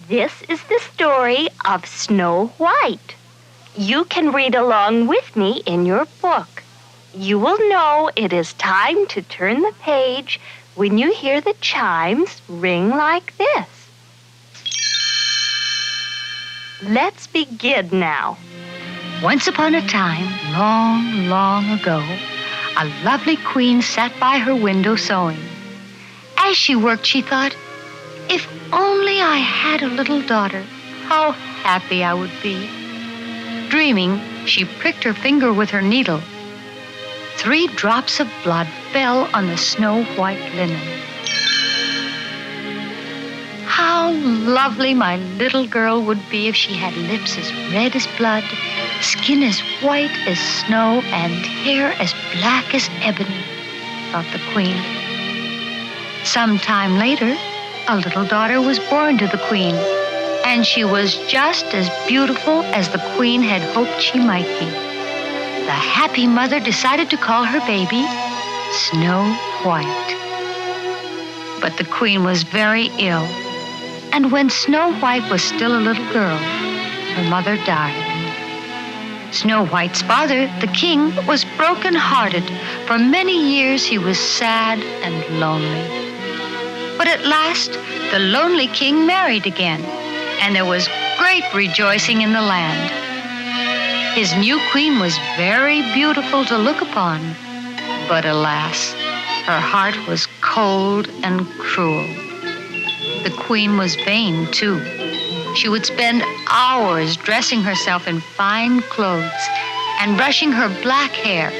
This is the story of Snow White. You can read along with me in your book. You will know it is time to turn the page when you hear the chimes ring like this. Let's begin now. Once upon a time, long, long ago, a lovely queen sat by her window sewing. As she worked, she thought, if only I had a little daughter, how happy I would be. Dreaming, she pricked her finger with her needle. 3 drops of blood fell on the snow-white linen. How lovely my little girl would be if she had lips as red as blood, skin as white as snow, and hair as black as ebony, thought the queen. Some time later, a little daughter was born to the queen, and she was just as beautiful as the queen had hoped she might be. The happy mother decided to call her baby Snow White. But the queen was very ill, and when Snow White was still a little girl, her mother died. Snow White's father, the king, was broken-hearted. For many years he was sad and lonely. But at last, the lonely king married again, and there was great rejoicing in the land. His new queen was very beautiful to look upon, but alas, her heart was cold and cruel. The queen was vain, too. She would spend hours dressing herself in fine clothes and brushing her black hair.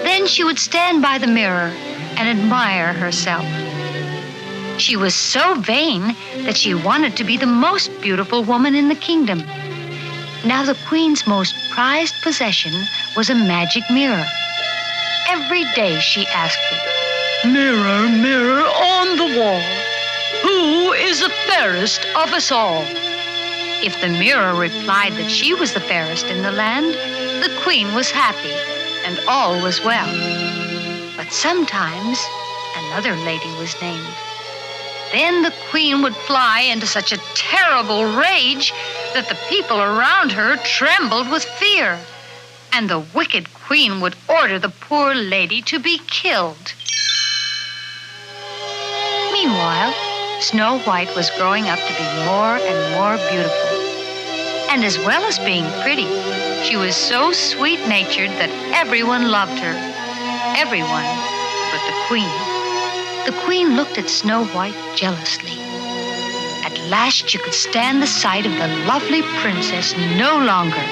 Then she would stand by the mirror and admire herself. She was so vain that she wanted to be the most beautiful woman in the kingdom. Now the queen's most prized possession was a magic mirror. Every day she asked it, "Mirror, mirror on the wall, who is the fairest of us all?" If the mirror replied that she was the fairest in the land, the queen was happy and all was well. But sometimes another lady was named. Then the queen would fly into such a terrible rage that the people around her trembled with fear, and the wicked queen would order the poor lady to be killed. Meanwhile, Snow White was growing up to be more and more beautiful. And as well as being pretty, she was so sweet-natured that everyone loved her. Everyone but the queen. The queen looked at Snow White jealously. At last she could stand the sight of the lovely princess no longer.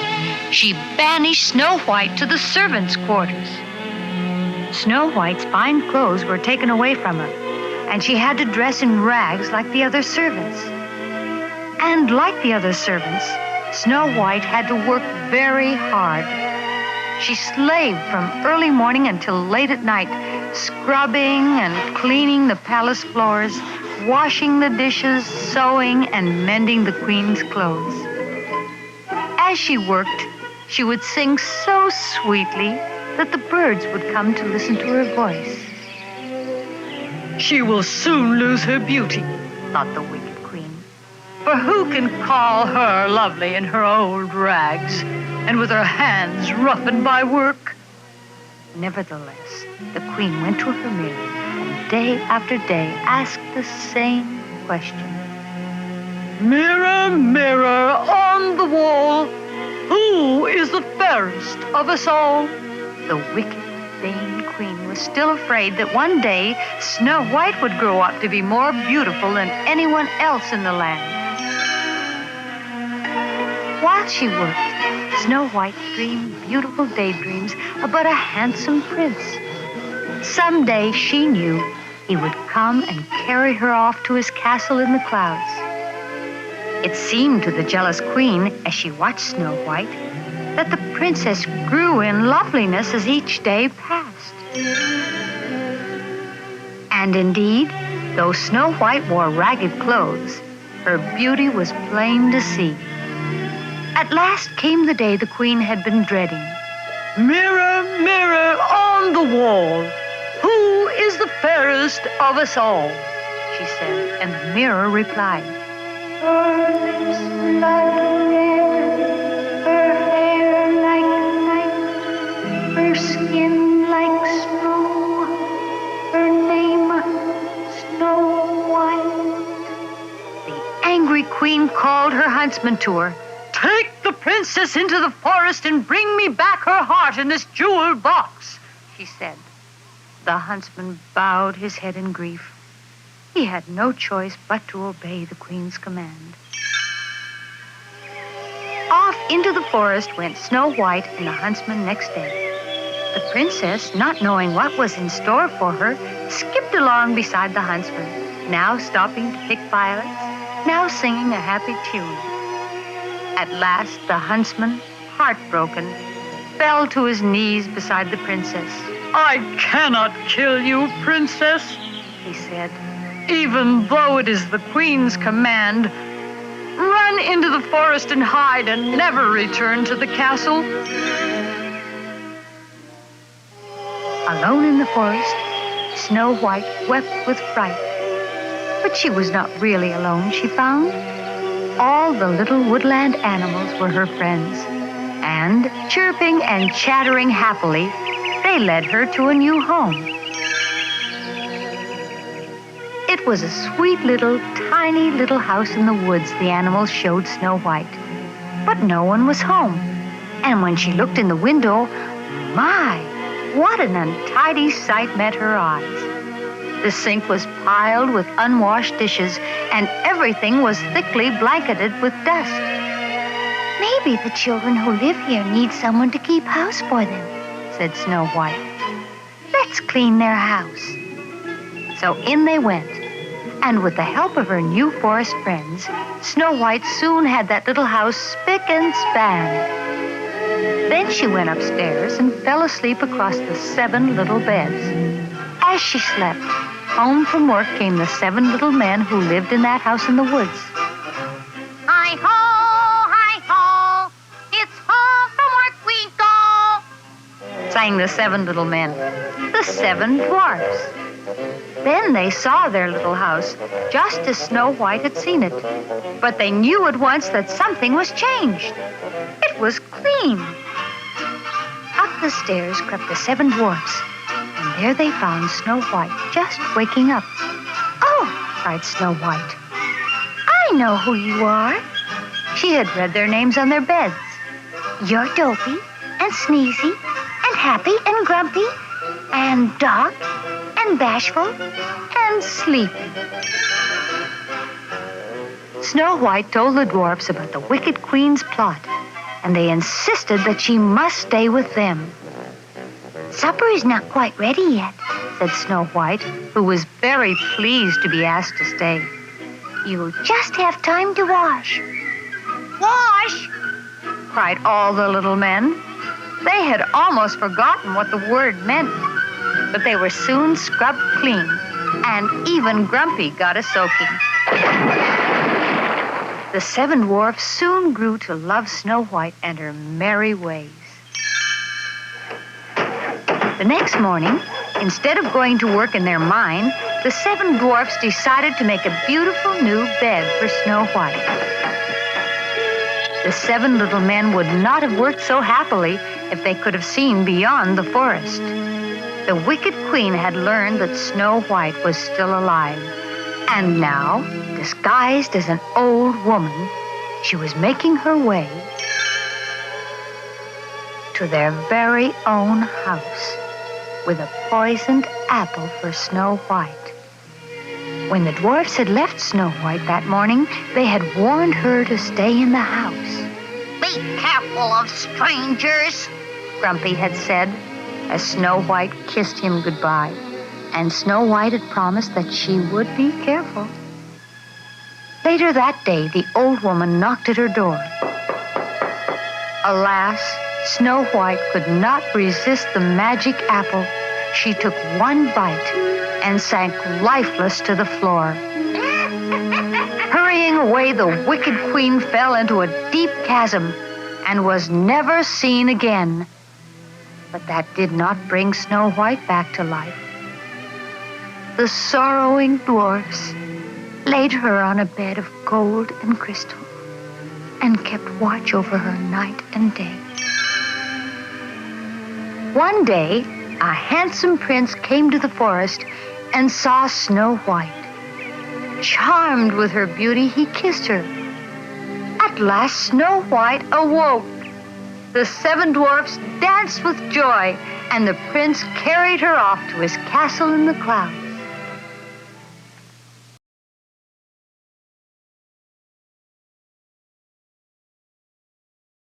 She banished Snow White to the servants' quarters. Snow White's fine clothes were taken away from her, and she had to dress in rags like the other servants. And like the other servants, Snow White had to work very hard. She slaved from early morning until late at night, scrubbing and cleaning the palace floors, washing the dishes, sewing and mending the queen's clothes. As she worked, she would sing so sweetly that the birds would come to listen to her voice. She will soon lose her beauty, thought the wicked queen. For who can call her lovely in her old rags and with her hands roughened by work? Nevertheless, the queen went to her mirror and day after day asked the same question. Mirror, mirror on the wall, who is the fairest of us all? The wicked, vain queen was still afraid that one day Snow White would grow up to be more beautiful than anyone else in the land. While she worked, Snow White dreamed beautiful daydreams about a handsome prince. Someday, she knew, he would come and carry her off to his castle in the clouds. It seemed to the jealous queen, as she watched Snow White, that the princess grew in loveliness as each day passed. And indeed, though Snow White wore ragged clothes, her beauty was plain to see. At last came the day the queen had been dreading. Mirror, mirror on the wall, who is the fairest of us all? She said, and the mirror replied, Her lips blood red, her hair like night, her skin like snow, her name Snow White. The angry queen called her huntsman to her. "Take the princess into the forest and bring me back her heart in this jeweled box," she said. The huntsman bowed his head in grief. He had no choice but to obey the queen's command. Off into the forest went Snow White and the huntsman next day. The princess, not knowing what was in store for her, skipped along beside the huntsman, now stopping to pick violets, now singing a happy tune. At last, the huntsman, heartbroken, fell to his knees beside the princess. "I cannot kill you, princess," he said, "even though it is the queen's command. Run into the forest and hide and never return to the castle." Alone in the forest, Snow White wept with fright. But she was not really alone, she found. All the little woodland animals were her friends, and chirping and chattering happily, they led her to a new home. It was a sweet little, tiny little house in the woods the animals showed Snow White. But no one was home. And when she looked in the window, my, what an untidy sight met her eyes. The sink was piled with unwashed dishes, and everything was thickly blanketed with dust. Maybe the children who live here need someone to keep house for them, said Snow White. Let's clean their house. So in they went, and with the help of her new forest friends, Snow White soon had that little house spick and span. Then she went upstairs and fell asleep across the 7 little beds. As she slept, home from work came the 7 little men who lived in that house in the woods. Hi-ho, it's home from work we go, sang the 7 little men, the 7 dwarfs. Then they saw their little house, just as Snow White had seen it. But they knew at once that something was changed. It was clean. Up the stairs crept the 7 dwarfs, and there they found Snow White just waking up. "Oh," cried Snow White, "I know who you are." She had read their names on their beds. "You're Dopey and Sneezy and Happy and Grumpy and Dark and Bashful and Sleepy." Snow White told the dwarfs about the wicked queen's plot, and they insisted that she must stay with them. "Supper is not quite ready yet," said Snow White, who was very pleased to be asked to stay. "You'll just have time to wash." Wash? cried all the little men. They had almost forgotten what the word meant, but they were soon scrubbed clean, and even Grumpy got a soaking. The 7 dwarfs soon grew to love Snow White and her merry ways. The next morning, instead of going to work in their mine, the 7 dwarfs decided to make a beautiful new bed for Snow White. The 7 little men would not have worked so happily if they could have seen beyond the forest. The wicked queen had learned that Snow White was still alive, and now, disguised as an old woman, she was making her way to their very own house with a poisoned apple for Snow White. When the dwarfs had left Snow White that morning, they had warned her to stay in the house. Be careful of strangers, Grumpy had said, as Snow White kissed him goodbye. And Snow White had promised that she would be careful. Later that day, the old woman knocked at her door. Alas, Snow White could not resist the magic apple. She took one bite and sank lifeless to the floor. Hurrying away, the wicked queen fell into a deep chasm and was never seen again. But that did not bring Snow White back to life. The sorrowing dwarfs laid her on a bed of gold and crystal, and kept watch over her night and day. One day, a handsome prince came to the forest and saw Snow White. Charmed with her beauty, he kissed her. At last, Snow White awoke. The 7 dwarfs danced with joy, and the prince carried her off to his castle in the clouds.